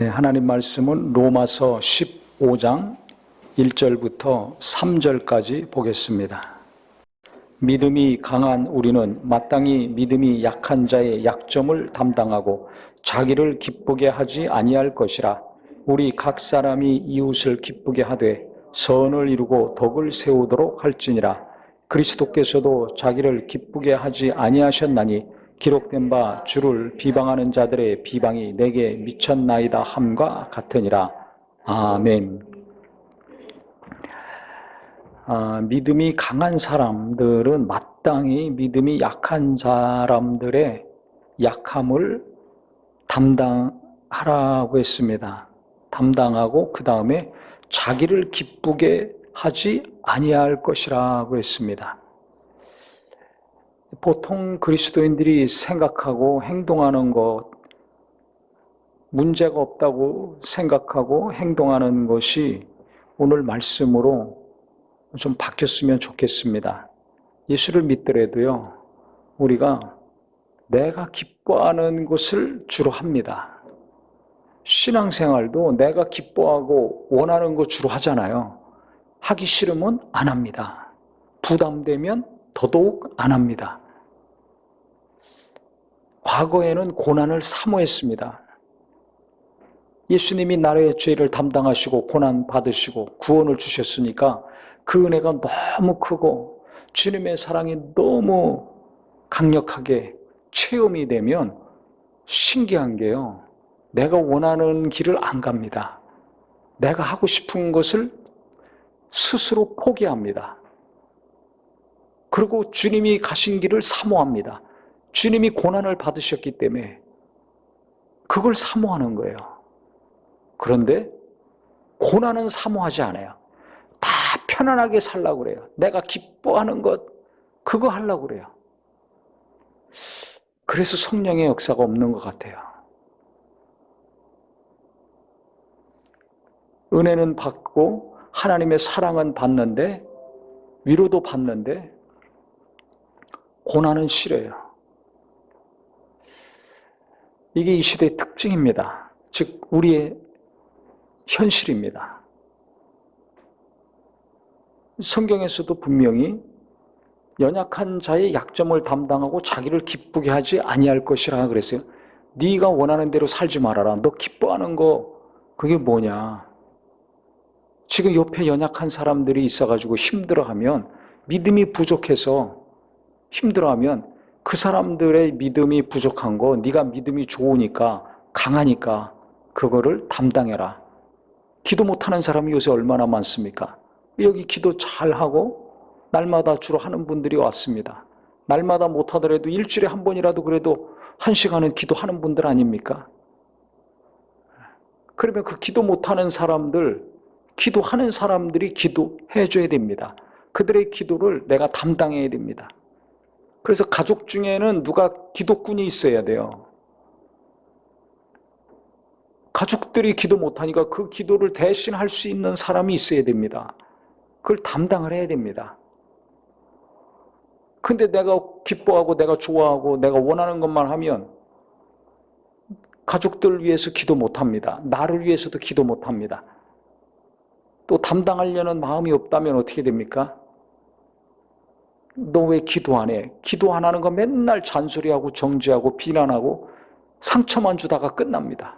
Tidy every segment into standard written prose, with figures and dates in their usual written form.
네, 하나님 말씀은 로마서 15장 1절부터 3절까지 보겠습니다. 믿음이 강한 우리는 마땅히 믿음이 약한 자의 약점을 담당하고 자기를 기쁘게 하지 아니할 것이라. 우리 각 사람이 이웃을 기쁘게 하되 선을 이루고 덕을 세우도록 할지니라. 그리스도께서도 자기를 기쁘게 하지 아니하셨나니 기록된 바 주를 비방하는 자들의 비방이 내게 미쳤나이다 함과 같으니라. 아멘. 믿음이 강한 사람들은 마땅히 믿음이 약한 사람들의 약함을 담당하라고 했습니다. 담당하고 그 다음에 자기를 기쁘게 하지 아니할 것이라고 했습니다. 보통 그리스도인들이 생각하고 행동하는 것, 문제가 없다고 생각하고 행동하는 것이 오늘 말씀으로 좀 바뀌었으면 좋겠습니다. 예수를 믿더라도요, 우리가 내가 기뻐하는 것을 주로 합니다. 신앙생활도 내가 기뻐하고 원하는 것 주로 하잖아요. 하기 싫으면 안 합니다. 부담되면 더더욱 안 합니다. 과거에는 고난을 사모했습니다. 예수님이 나의 죄를 담당하시고 고난 받으시고 구원을 주셨으니까 그 은혜가 너무 크고 주님의 사랑이 너무 강력하게 체험이 되면 신기한 게요, 내가 원하는 길을 안 갑니다. 내가 하고 싶은 것을 스스로 포기합니다. 그리고 주님이 가신 길을 사모합니다. 주님이 고난을 받으셨기 때문에 그걸 사모하는 거예요. 그런데 고난은 사모하지 않아요. 다 편안하게 살려고 그래요. 내가 기뻐하는 것, 그거 하려고 그래요. 그래서 성령의 역사가 없는 것 같아요. 은혜는 받고 하나님의 사랑은 받는데, 위로도 받는데 고난은 싫어요. 이게 이 시대의 특징입니다. 즉 우리의 현실입니다. 성경에서도 분명히 연약한 자의 약점을 담당하고 자기를 기쁘게 하지 아니할 것이라 그랬어요. 네가 원하는 대로 살지 말아라. 너 기뻐하는 거 그게 뭐냐. 지금 옆에 연약한 사람들이 있어가지고 힘들어하면, 믿음이 부족해서 힘들어하면 그 사람들의 믿음이 부족한 거 네가 믿음이 좋으니까 강하니까 그거를 담당해라. 기도 못하는 사람이 요새 얼마나 많습니까? 여기 기도 잘하고 날마다 주로 하는 분들이 왔습니다. 날마다 못하더라도 일주일에 한 번이라도 그래도 1시간은 기도하는 분들 아닙니까? 그러면 그 기도 못하는 사람들, 기도하는 사람들이 기도해 줘야 됩니다. 그들의 기도를 내가 담당해야 됩니다. 그래서 가족 중에는 누가 기도꾼이 있어야 돼요. 가족들이 기도 못하니까 그 기도를 대신 할 수 있는 사람이 있어야 됩니다. 그걸 담당을 해야 됩니다. 근데 내가 기뻐하고 내가 좋아하고 내가 원하는 것만 하면 가족들 위해서 기도 못합니다. 나를 위해서도 기도 못합니다. 또 담당하려는 마음이 없다면 어떻게 됩니까? 너 왜 기도 안 해? 기도 안 하는 거 맨날 잔소리하고 정죄하고 비난하고 상처만 주다가 끝납니다.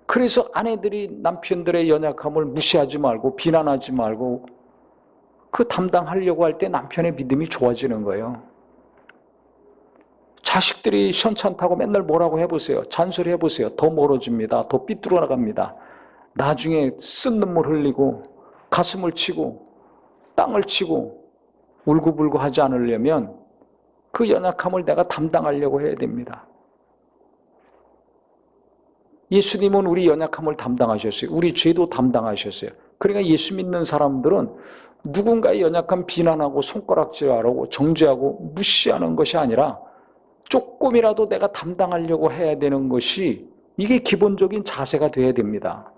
그래서 아내들이 남편들의 연약함을 무시하지 말고 비난하지 말고 그 담당하려고 할 때 남편의 믿음이 좋아지는 거예요. 자식들이 시원찮다고 맨날 뭐라고 해보세요. 잔소리 해보세요. 더 멀어집니다. 더 삐뚤어 나갑니다. 나중에 쓴 눈물 흘리고 가슴을 치고 땅을 치고 울고불고 하지 않으려면 그 연약함을 내가 담당하려고 해야 됩니다. 예수님은 우리 연약함을 담당하셨어요. 우리 죄도 담당하셨어요. 그러니까 예수 믿는 사람들은 누군가의 연약함 비난하고 손가락질하고 정죄하고 무시하는 것이 아니라 조금이라도 내가 담당하려고 해야 되는 것이, 이게 기본적인 자세가 되어야 됩니다.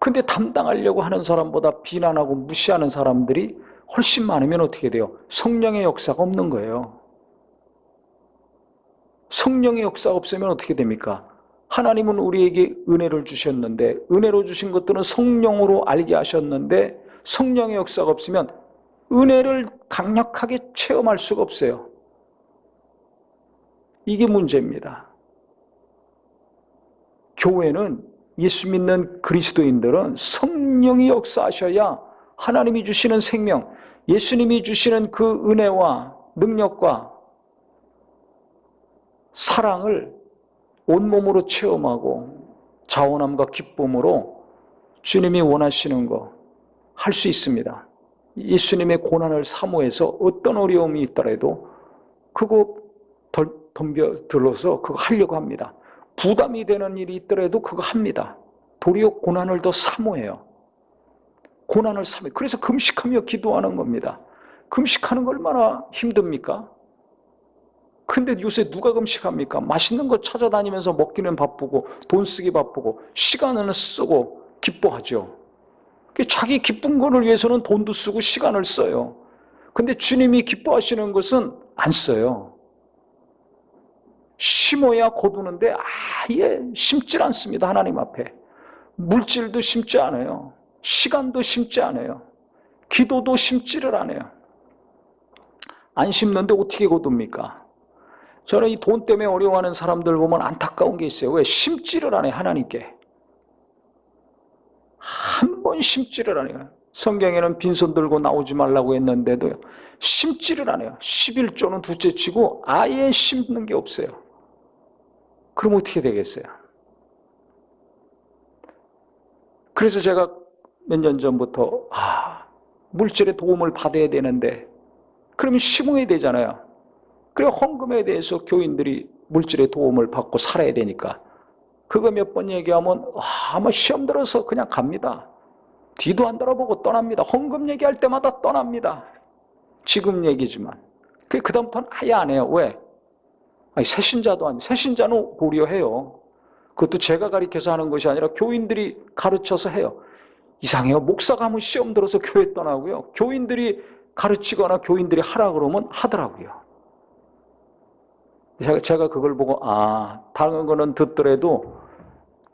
근데 담당하려고 하는 사람보다 비난하고 무시하는 사람들이 훨씬 많으면 어떻게 돼요? 성령의 역사가 없는 거예요. 성령의 역사가 없으면 어떻게 됩니까? 하나님은 우리에게 은혜를 주셨는데, 은혜로 주신 것들은 성령으로 알게 하셨는데, 성령의 역사가 없으면 은혜를 강력하게 체험할 수가 없어요. 이게 문제입니다. 교회는, 예수 믿는 그리스도인들은 성령이 역사하셔야 하나님이 주시는 생명, 예수님이 주시는 그 은혜와 능력과 사랑을 온몸으로 체험하고 자원함과 기쁨으로 주님이 원하시는 거 할 수 있습니다. 예수님의 고난을 사모해서 어떤 어려움이 있더라도 그거 덤벼들어서 그거 하려고 합니다. 부담이 되는 일이 있더라도 그거 합니다. 도리어 고난을 더 사모해요. 고난을 사모해요. 그래서 금식하며 기도하는 겁니다. 금식하는 거 얼마나 힘듭니까? 근데 요새 누가 금식합니까? 맛있는 거 찾아다니면서 먹기는 바쁘고 돈 쓰기 바쁘고 시간을 쓰고 기뻐하죠. 자기 기쁜 거를 위해서는 돈도 쓰고 시간을 써요. 근데 주님이 기뻐하시는 것은 안 써요. 심어야 거두는데 아예 심질 않습니다. 하나님 앞에. 물질도 심지 않아요. 시간도 심지 않아요. 기도도 심지를 안 해요. 안 심는데 어떻게 거둡니까? 저는 이 돈 때문에 어려워하는 사람들 보면 안타까운 게 있어요. 왜? 심지를 안 해요. 하나님께. 한 번 심지를 안 해요. 성경에는 빈손 들고 나오지 말라고 했는데도 심지를 안 해요. 11조는 둘째치고 아예 심는 게 없어요. 그럼 어떻게 되겠어요? 그래서 제가 몇 년 전부터 물질의 도움을 받아야 되는데 그러면 심어야 되잖아요. 그래 헌금에 대해서 교인들이 물질의 도움을 받고 살아야 되니까 그거 몇 번 얘기하면 아마 시험 들어서 그냥 갑니다. 뒤도 안 돌아보고 떠납니다. 헌금 얘기할 때마다 떠납니다. 지금 얘기지만. 그 다음부터는 아예 안 해요. 왜? 아니, 새신자도 아니고 새신자는 고려해요. 그것도 제가 가르쳐서 하는 것이 아니라 교인들이 가르쳐서 해요. 이상해요. 목사가 하면 시험 들어서 교회 떠나고요. 교인들이 가르치거나 교인들이 하라 그러면 하더라고요. 제가 그걸 보고 다른 거는 듣더라도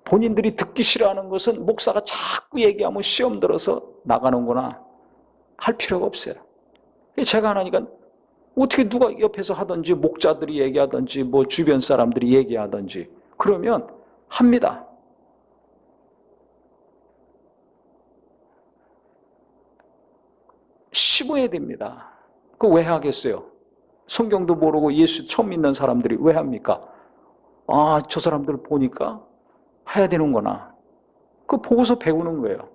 본인들이 듣기 싫어하는 것은 목사가 자꾸 얘기하면 시험 들어서 나가는구나 할 필요가 없어요. 제가 하나니까 어떻게 누가 옆에서 하든지 목자들이 얘기하든지 뭐 주변 사람들이 얘기하든지 그러면 합니다. 심어야 됩니다. 그거 왜 하겠어요? 성경도 모르고 예수 처음 믿는 사람들이 왜 합니까? 저 사람들 보니까 해야 되는구나. 그거 보고서 배우는 거예요.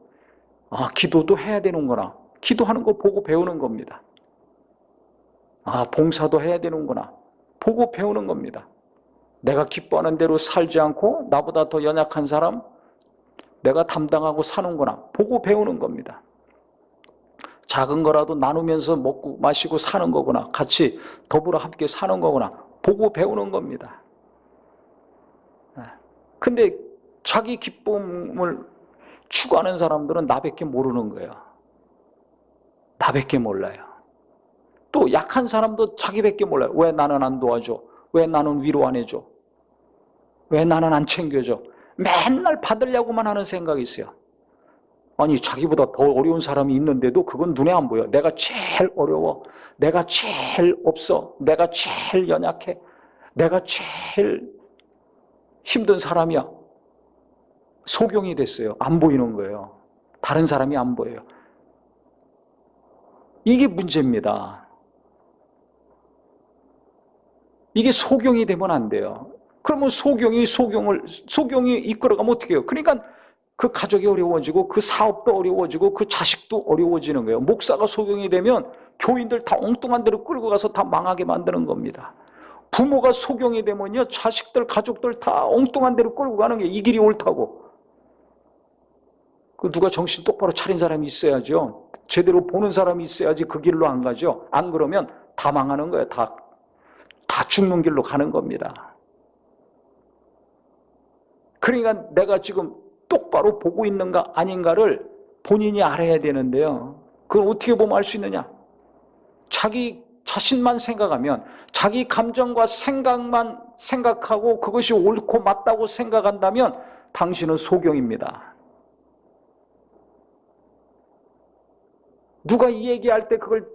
기도도 해야 되는구나. 기도하는 거 보고 배우는 겁니다. 봉사도 해야 되는구나. 보고 배우는 겁니다. 내가 기뻐하는 대로 살지 않고 나보다 더 연약한 사람 내가 담당하고 사는구나. 보고 배우는 겁니다. 작은 거라도 나누면서 먹고 마시고 사는 거구나. 같이 더불어 함께 사는 거구나. 보고 배우는 겁니다. 근데 자기 기쁨을 추구하는 사람들은 나밖에 모르는 거예요. 나밖에 몰라요. 또 약한 사람도 자기밖에 몰라요. 왜 나는 안 도와줘? 왜 나는 위로 안 해줘? 왜 나는 안 챙겨줘? 맨날 받으려고만 하는 생각이 있어요. 아니 자기보다 더 어려운 사람이 있는데도 그건 눈에 안 보여. 내가 제일 어려워. 내가 제일 없어. 내가 제일 연약해. 내가 제일 힘든 사람이야. 소경이 됐어요. 안 보이는 거예요. 다른 사람이 안 보여요. 이게 문제입니다. 이게 소경이 되면 안 돼요. 그러면 소경이 이끌어가면 어떻게 해요? 그러니까 그 가족이 어려워지고 그 사업도 어려워지고 그 자식도 어려워지는 거예요. 목사가 소경이 되면 교인들 다 엉뚱한 데로 끌고 가서 다 망하게 만드는 겁니다. 부모가 소경이 되면요 자식들 가족들 다 엉뚱한 데로 끌고 가는 게 이 길이 옳다고. 그 누가 정신 똑바로 차린 사람이 있어야죠. 제대로 보는 사람이 있어야지 그 길로 안 가죠. 안 그러면 다 망하는 거예요. 다 죽는 길로 가는 겁니다. 그러니까 내가 지금 똑바로 보고 있는가 아닌가를 본인이 알아야 되는데요. 그걸 어떻게 보면 알 수 있느냐? 자기 자신만 생각하면, 자기 감정과 생각만 생각하고 그것이 옳고 맞다고 생각한다면 당신은 소경입니다. 누가 이 얘기할 때 그걸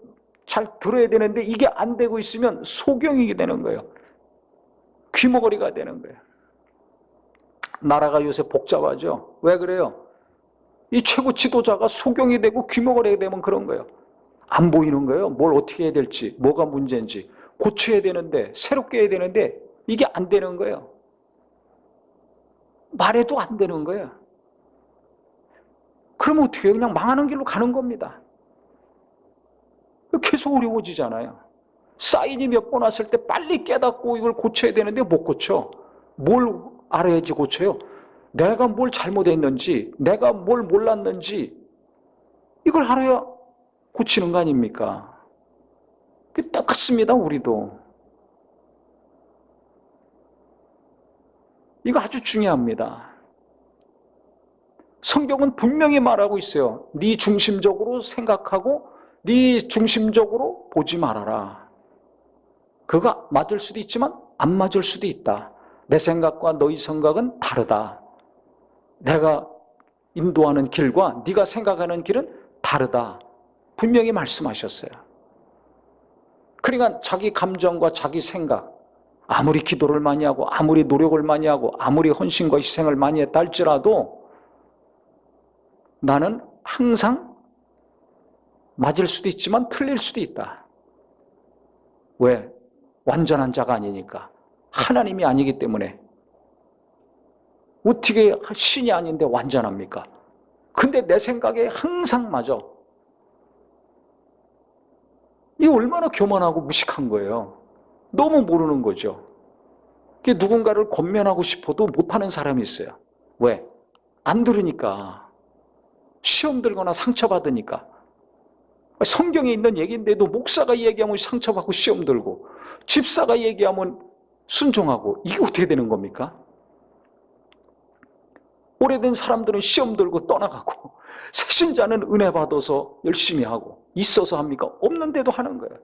잘 들어야 되는데 이게 안 되고 있으면 소경이 되는 거예요. 귀머거리가 되는 거예요. 나라가 요새 복잡하죠. 왜 그래요? 이 최고 지도자가 소경이 되고 귀머거리가 되면 그런 거예요. 안 보이는 거예요. 뭘 어떻게 해야 될지, 뭐가 문제인지. 고쳐야 되는데, 새롭게 해야 되는데 이게 안 되는 거예요. 말해도 안 되는 거예요. 그러면 어떻게 해요? 그냥 망하는 길로 가는 겁니다. 계속 어려워지잖아요. 사인이 몇 번 왔을 때 빨리 깨닫고 이걸 고쳐야 되는데 못 고쳐. 뭘 알아야지 고쳐요? 내가 뭘 잘못했는지, 내가 뭘 몰랐는지 이걸 알아야 고치는 거 아닙니까? 똑같습니다, 우리도. 이거 아주 중요합니다. 성경은 분명히 말하고 있어요. 네 중심적으로 생각하고 네 중심적으로 보지 말아라. 그거 맞을 수도 있지만 안 맞을 수도 있다. 내 생각과 너희 생각은 다르다. 내가 인도하는 길과 네가 생각하는 길은 다르다. 분명히 말씀하셨어요. 그러니까 자기 감정과 자기 생각, 아무리 기도를 많이 하고 아무리 노력을 많이 하고 아무리 헌신과 희생을 많이 했다 할지라도 나는 항상 맞을 수도 있지만 틀릴 수도 있다. 왜? 완전한 자가 아니니까. 하나님이 아니기 때문에. 어떻게 신이 아닌데 완전합니까? 근데 내 생각에 항상 맞아. 이게 얼마나 교만하고 무식한 거예요. 너무 모르는 거죠. 누군가를 권면하고 싶어도 못하는 사람이 있어요. 왜? 안 들으니까. 시험 들거나 상처받으니까. 성경에 있는 얘기인데도 목사가 얘기하면 상처받고 시험 들고 집사가 얘기하면 순종하고 이게 어떻게 되는 겁니까? 오래된 사람들은 시험 들고 떠나가고 새신자는 은혜 받아서 열심히 하고 있어서 합니까? 없는데도 하는 거예요.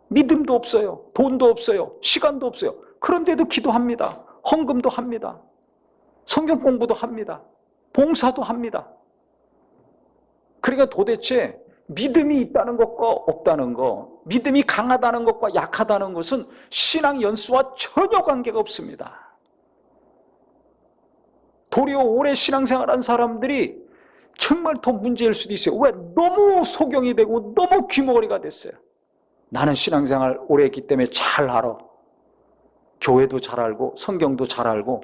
믿음도 없어요. 돈도 없어요. 시간도 없어요. 그런데도 기도합니다. 헌금도 합니다. 성경 공부도 합니다. 봉사도 합니다. 그러니까 도대체 믿음이 있다는 것과 없다는 것, 믿음이 강하다는 것과 약하다는 것은 신앙 연수와 전혀 관계가 없습니다. 도리어 오래 신앙생활한 사람들이 정말 더 문제일 수도 있어요. 왜? 너무 소경이 되고 너무 귀머거리가 됐어요. 나는 신앙생활 오래 했기 때문에 잘 알아. 교회도 잘 알고 성경도 잘 알고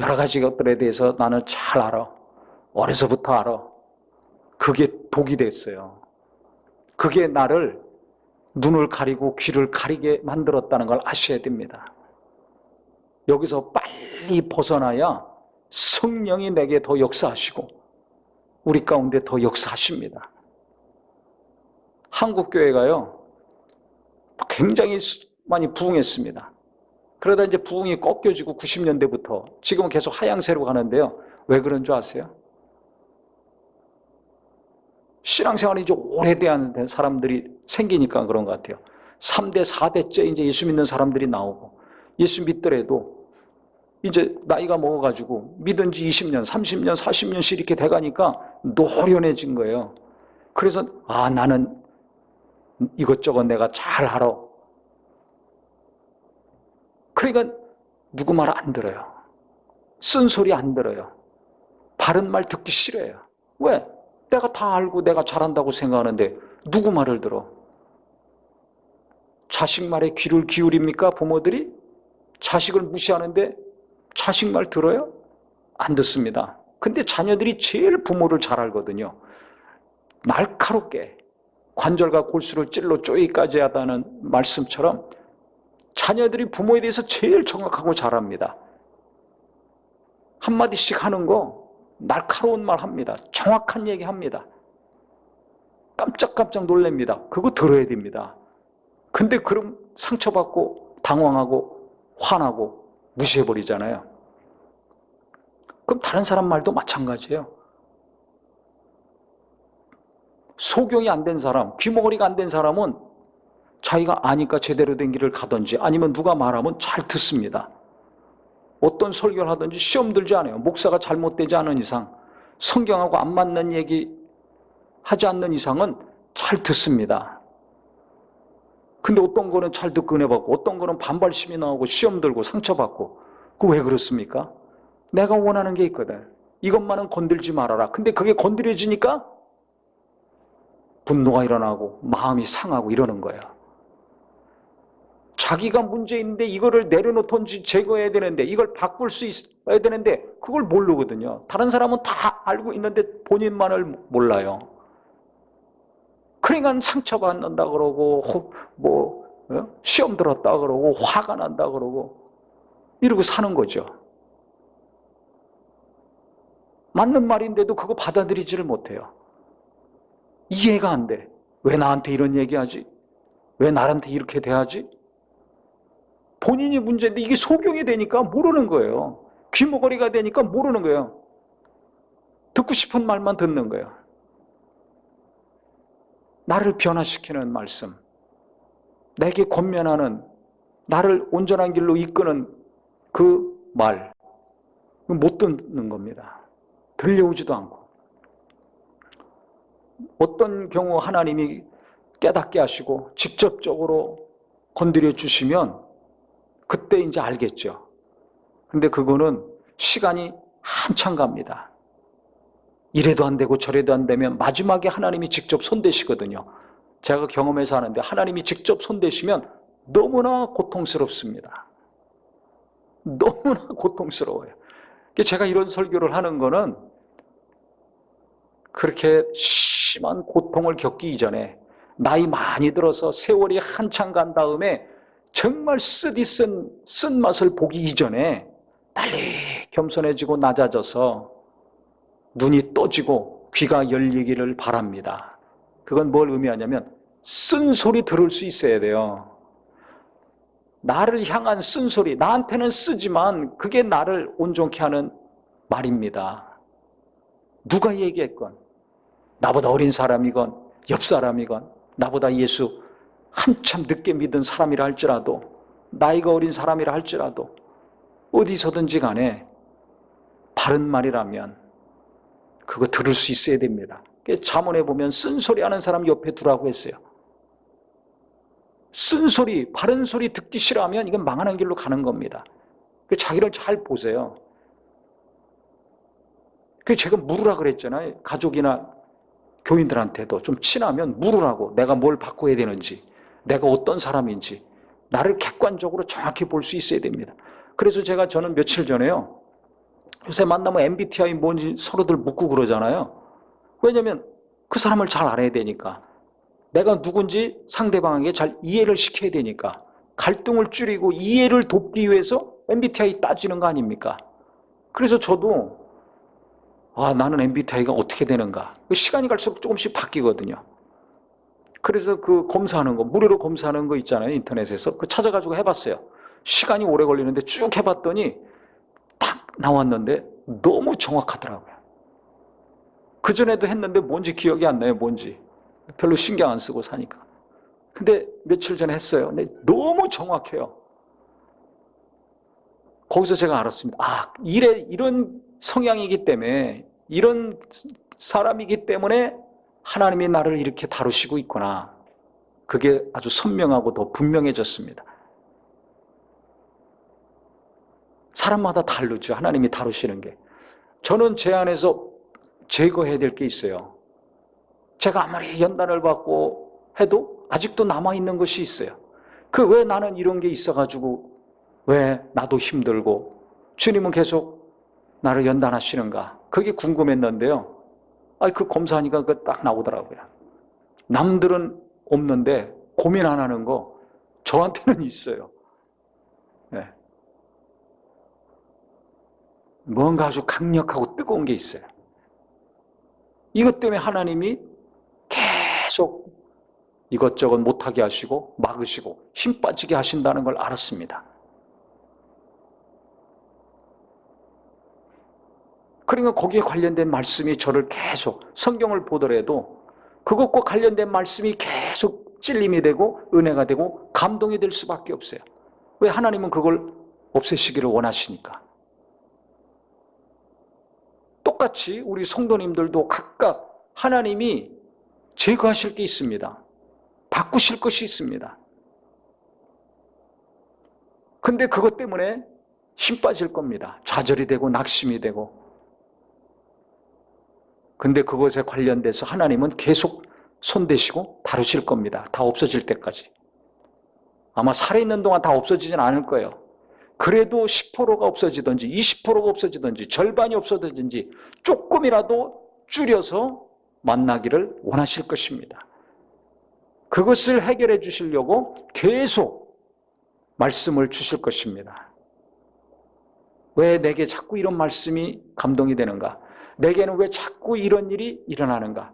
여러 가지 것들에 대해서 나는 잘 알아. 어려서부터 알아. 그게 독이 됐어요. 그게 나를 눈을 가리고 귀를 가리게 만들었다는 걸 아셔야 됩니다. 여기서 빨리 벗어나야 성령이 내게 더 역사하시고 우리 가운데 더 역사하십니다. 한국교회가요 굉장히 많이 부흥했습니다. 그러다 이제 부흥이 꺾여지고 90년대부터 지금은 계속 하향세로 가는데요. 왜 그런 줄 아세요? 신앙생활이 이제 오래된 사람들이 생기니까 그런 것 같아요. 3대, 4대째 이제 예수 믿는 사람들이 나오고 예수 믿더라도 이제 나이가 먹어가지고 믿은 지 20년, 30년, 40년씩 이렇게 돼가니까 노련해진 거예요. 그래서 나는 이것저것 내가 잘 알아. 그러니까 누구 말 안 들어요. 쓴소리 안 들어요. 바른 말 듣기 싫어요. 왜? 내가 다 알고 내가 잘한다고 생각하는데 누구 말을 들어? 자식 말에 귀를 기울입니까? 부모들이? 자식을 무시하는데 자식 말 들어요? 안 듣습니다. 근데 자녀들이 제일 부모를 잘 알거든요. 날카롭게 관절과 골수를 찔러 쪼이까지 하다는 말씀처럼 자녀들이 부모에 대해서 제일 정확하고 잘합니다. 한마디씩 하는 거 날카로운 말 합니다. 정확한 얘기 합니다. 깜짝깜짝 놀랍니다. 그거 들어야 됩니다. 근데 그럼 상처받고 당황하고 화나고 무시해버리잖아요. 그럼 다른 사람 말도 마찬가지예요. 소경이 안 된 사람, 귀머거리가 안 된 사람은 자기가 아니까 제대로 된 길을 가든지 아니면 누가 말하면 잘 듣습니다. 어떤 설교를 하든지 시험 들지 않아요. 목사가 잘못되지 않은 이상, 성경하고 안 맞는 얘기 하지 않는 이상은 잘 듣습니다. 근데 어떤 거는 잘 듣고 은혜 받고 어떤 거는 반발심이 나오고 시험 들고 상처받고, 그 왜 그렇습니까? 내가 원하는 게 있거든. 이것만은 건들지 말아라. 근데 그게 건드려지니까 분노가 일어나고 마음이 상하고 이러는 거예요. 자기가 문제 있는데 이거를 내려놓던지 제거해야 되는데, 이걸 바꿀 수 있어야 되는데 그걸 모르거든요. 다른 사람은 다 알고 있는데 본인만을 몰라요. 그러니까 상처받는다 그러고 시험 들었다 그러고 화가 난다 그러고 이러고 사는 거죠. 맞는 말인데도 그거 받아들이지를 못해요. 이해가 안 돼. 왜 나한테 이런 얘기하지? 왜 나한테 이렇게 대하지? 본인이 문제인데 이게 소경이 되니까 모르는 거예요. 귀머거리가 되니까 모르는 거예요. 듣고 싶은 말만 듣는 거예요. 나를 변화시키는 말씀, 내게 권면하는, 나를 온전한 길로 이끄는 그 말, 못 듣는 겁니다. 들려오지도 않고. 어떤 경우 하나님이 깨닫게 하시고 직접적으로 건드려 주시면 그때 이제 알겠죠. 근데 그거는 시간이 한참 갑니다. 이래도 안 되고 저래도 안 되면 마지막에 하나님이 직접 손대시거든요. 제가 경험해서 하는데 하나님이 직접 손대시면 너무나 고통스럽습니다. 너무나 고통스러워요. 제가 이런 설교를 하는 거는 그렇게 심한 고통을 겪기 이전에, 나이 많이 들어서 세월이 한참 간 다음에 정말 쓴 맛을 보기 이전에 빨리 겸손해지고 낮아져서 눈이 떠지고 귀가 열리기를 바랍니다. 그건 뭘 의미하냐면 쓴소리 들을 수 있어야 돼요. 나를 향한 쓴소리, 나한테는 쓰지만 그게 나를 온전케 하는 말입니다. 누가 얘기했건, 나보다 어린 사람이건 옆 사람이건, 나보다 예수 한참 늦게 믿은 사람이라 할지라도, 나이가 어린 사람이라 할지라도 어디서든지 간에 바른 말이라면 그거 들을 수 있어야 됩니다. 잠언에 보면 쓴소리 하는 사람 옆에 두라고 했어요. 쓴소리, 바른 소리 듣기 싫어하면 이건 망하는 길로 가는 겁니다. 자기를 잘 보세요. 제가 물으라 그랬잖아요. 가족이나 교인들한테도 좀 친하면 물으라고. 내가 뭘 바꿔야 되는지, 내가 어떤 사람인지 나를 객관적으로 정확히 볼 수 있어야 됩니다. 그래서 저는 며칠 전에요, 요새 만나면 MBTI 뭔지 서로들 묻고 그러잖아요. 왜냐면 그 사람을 잘 알아야 되니까, 내가 누군지 상대방에게 잘 이해를 시켜야 되니까, 갈등을 줄이고 이해를 돕기 위해서 MBTI 따지는 거 아닙니까? 그래서 저도 나는 MBTI가 어떻게 되는가, 시간이 갈수록 조금씩 바뀌거든요. 그래서 그 검사하는 거, 무료로 검사하는 거 있잖아요, 인터넷에서. 그 찾아가지고 해봤어요. 시간이 오래 걸리는데 쭉 해봤더니 딱 나왔는데 너무 정확하더라고요. 그전에도 했는데 뭔지 기억이 안 나요. 뭔지 별로 신경 안 쓰고 사니까. 근데 며칠 전에 했어요. 근데 너무 정확해요. 거기서 제가 알았습니다. 이런 성향이기 때문에, 이런 사람이기 때문에 하나님이 나를 이렇게 다루시고 있구나. 그게 아주 선명하고 더 분명해졌습니다. 사람마다 다르죠, 하나님이 다루시는 게. 저는 제 안에서 제거해야 될 게 있어요. 제가 아무리 연단을 받고 해도 아직도 남아있는 것이 있어요. 왜 나는 이런 게 있어가지고 왜 나도 힘들고 주님은 계속 나를 연단하시는가, 그게 궁금했는데요. 그 검사하니까 딱 나오더라고요. 남들은 없는데 고민 안 하는 거 저한테는 있어요. 네. 뭔가 아주 강력하고 뜨거운 게 있어요. 이것 때문에 하나님이 계속 이것저것 못하게 하시고 막으시고 힘 빠지게 하신다는 걸 알았습니다. 그러니까 거기에 관련된 말씀이 저를 계속, 성경을 보더라도 그것과 관련된 말씀이 계속 찔림이 되고 은혜가 되고 감동이 될 수밖에 없어요. 왜? 하나님은 그걸 없애시기를 원하시니까. 똑같이 우리 성도님들도 각각 하나님이 제거하실 게 있습니다. 바꾸실 것이 있습니다. 근데 그것 때문에 힘 빠질 겁니다. 좌절이 되고 낙심이 되고. 근데 그것에 관련돼서 하나님은 계속 손대시고 다루실 겁니다. 다 없어질 때까지. 아마 살아있는 동안 다 없어지진 않을 거예요. 그래도 10%가 없어지든지 20%가 없어지든지 절반이 없어지든지 조금이라도 줄여서 만나기를 원하실 것입니다. 그것을 해결해 주시려고 계속 말씀을 주실 것입니다. 왜 내게 자꾸 이런 말씀이 감동이 되는가? 내게는 왜 자꾸 이런 일이 일어나는가?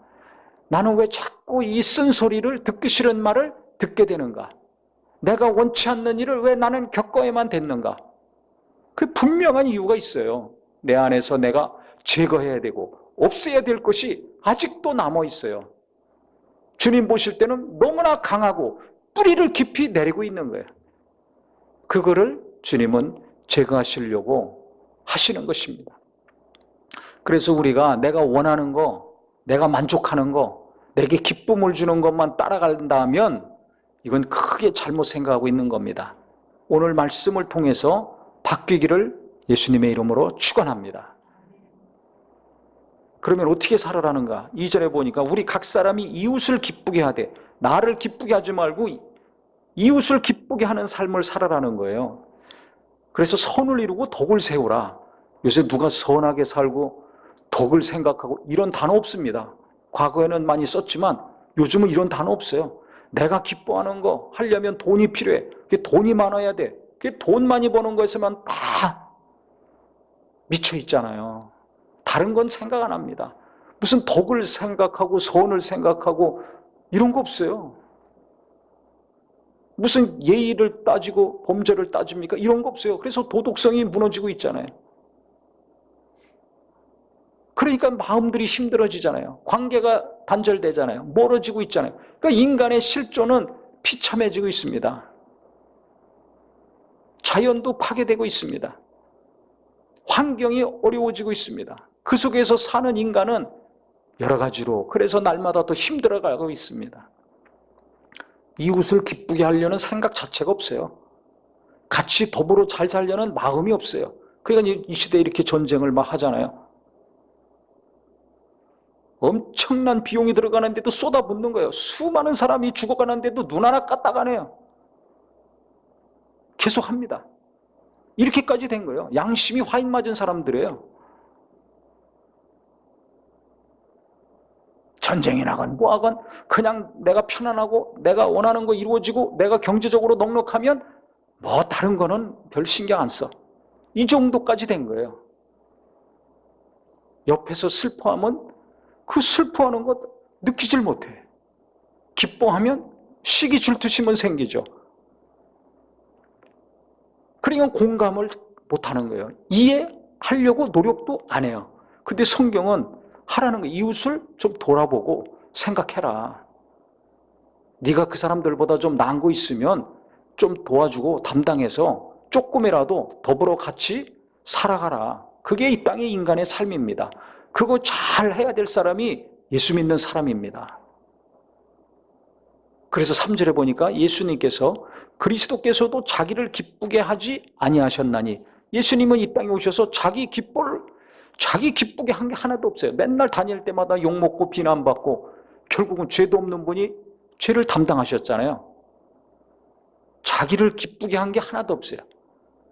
나는 왜 자꾸 이 쓴소리를 듣기 싫은 말을 듣게 되는가? 내가 원치 않는 일을 왜 나는 겪어야만 됐는가? 그 분명한 이유가 있어요. 내 안에서 내가 제거해야 되고 없애야 될 것이 아직도 남아 있어요. 주님 보실 때는 너무나 강하고 뿌리를 깊이 내리고 있는 거예요. 그거를 주님은 제거하시려고 하시는 것입니다. 그래서 우리가 내가 원하는 거, 내가 만족하는 거, 내게 기쁨을 주는 것만 따라간다면 이건 크게 잘못 생각하고 있는 겁니다. 오늘 말씀을 통해서 바뀌기를 예수님의 이름으로 축원합니다. 그러면 어떻게 살아라는가? 2절에 보니까 우리 각 사람이 이웃을 기쁘게 하되 나를 기쁘게 하지 말고 이웃을 기쁘게 하는 삶을 살아라는 거예요. 그래서 선을 이루고 덕을 세우라. 요새 누가 선하게 살고 덕을 생각하고 이런 단어 없습니다. 과거에는 많이 썼지만 요즘은 이런 단어 없어요. 내가 기뻐하는 거 하려면 돈이 필요해. 그게 돈이 많아야 돼. 그게 돈 많이 버는 거에서만 다 미쳐 있잖아요. 다른 건 생각 안 합니다. 무슨 덕을 생각하고 선을 생각하고 이런 거 없어요. 무슨 예의를 따지고 범죄를 따집니까? 이런 거 없어요. 그래서 도덕성이 무너지고 있잖아요. 그러니까 마음들이 힘들어지잖아요. 관계가 단절되잖아요. 멀어지고 있잖아요. 그러니까 인간의 실존은 비참해지고 있습니다. 자연도 파괴되고 있습니다. 환경이 어려워지고 있습니다. 그 속에서 사는 인간은 여러 가지로 그래서 날마다 더 힘들어가고 있습니다. 이웃을 기쁘게 하려는 생각 자체가 없어요. 같이 더불어 잘 살려는 마음이 없어요. 그러니까 이 시대에 이렇게 전쟁을 막 하잖아요. 엄청난 비용이 들어가는데도 쏟아붓는 거예요. 수많은 사람이 죽어가는데도 눈 하나 까딱 안 해요. 계속 합니다. 이렇게까지 된 거예요. 양심이 화인 맞은 사람들이에요. 전쟁이 나건 뭐하건 그냥 내가 편안하고 내가 원하는 거 이루어지고 내가 경제적으로 넉넉하면 뭐 다른 거는 별 신경 안 써. 이 정도까지 된 거예요. 옆에서 슬퍼하면 그 슬퍼하는 것 느끼질 못해. 기뻐하면 시기 질투심은 생기죠. 그러니까 공감을 못하는 거예요. 이해하려고 노력도 안 해요. 근데 성경은 하라는 거 이웃을 좀 돌아보고 생각해라. 네가 그 사람들보다 좀 나은 거 있으면 좀 도와주고 담당해서 조금이라도 더불어 같이 살아가라. 그게 이 땅의 인간의 삶입니다. 그거 잘 해야 될 사람이 예수 믿는 사람입니다. 그래서 3절에 보니까 예수님께서 그리스도께서도 자기를 기쁘게 하지 아니하셨나니 예수님은 이 땅에 오셔서 자기 기쁘게 한 게 하나도 없어요. 맨날 다닐 때마다 욕먹고 비난받고 결국은 죄도 없는 분이 죄를 담당하셨잖아요. 자기를 기쁘게 한 게 하나도 없어요.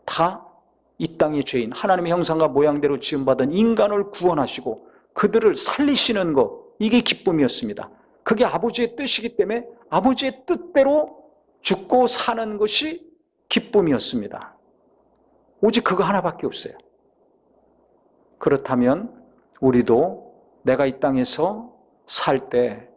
다 이 땅의 죄인, 하나님의 형상과 모양대로 지음받은 인간을 구원하시고 그들을 살리시는 것, 이게 기쁨이었습니다. 그게 아버지의 뜻이기 때문에 아버지의 뜻대로 죽고 사는 것이 기쁨이었습니다. 오직 그거 하나밖에 없어요. 그렇다면 우리도 내가 이 땅에서 살 때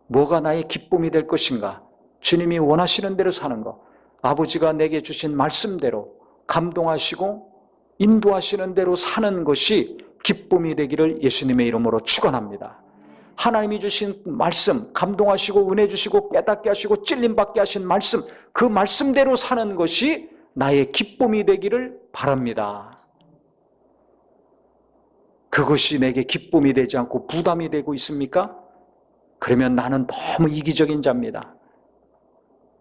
뭐가 나의 기쁨이 될 것인가? 주님이 원하시는 대로 사는 것, 아버지가 내게 주신 말씀대로 감동하시고 인도하시는 대로 사는 것이 기쁨이 되기를 예수님의 이름으로 축원합니다. 하나님이 주신 말씀, 감동하시고 은혜 주시고 깨닫게 하시고 찔림받게 하신 말씀, 그 말씀대로 사는 것이 나의 기쁨이 되기를 바랍니다. 그것이 내게 기쁨이 되지 않고 부담이 되고 있습니까? 그러면 나는 너무 이기적인 자입니다.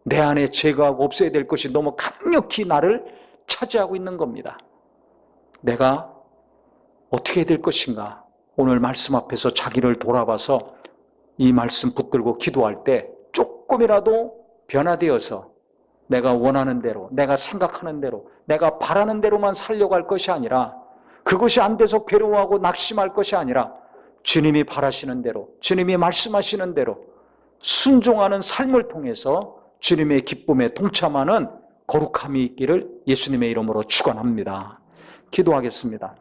내 안에 제거하고 없애야 될 것이 너무 강력히 나를 차지하고 있는 겁니다. 내가 어떻게 될 것인가? 오늘 말씀 앞에서 자기를 돌아봐서 이 말씀 붙들고 기도할 때 조금이라도 변화되어서 내가 원하는 대로, 내가 생각하는 대로, 내가 바라는 대로만 살려고 할 것이 아니라, 그것이 안 돼서 괴로워하고 낙심할 것이 아니라 주님이 바라시는 대로, 주님이 말씀하시는 대로 순종하는 삶을 통해서 주님의 기쁨에 동참하는 거룩함이 있기를 예수님의 이름으로 축원합니다. 기도하겠습니다.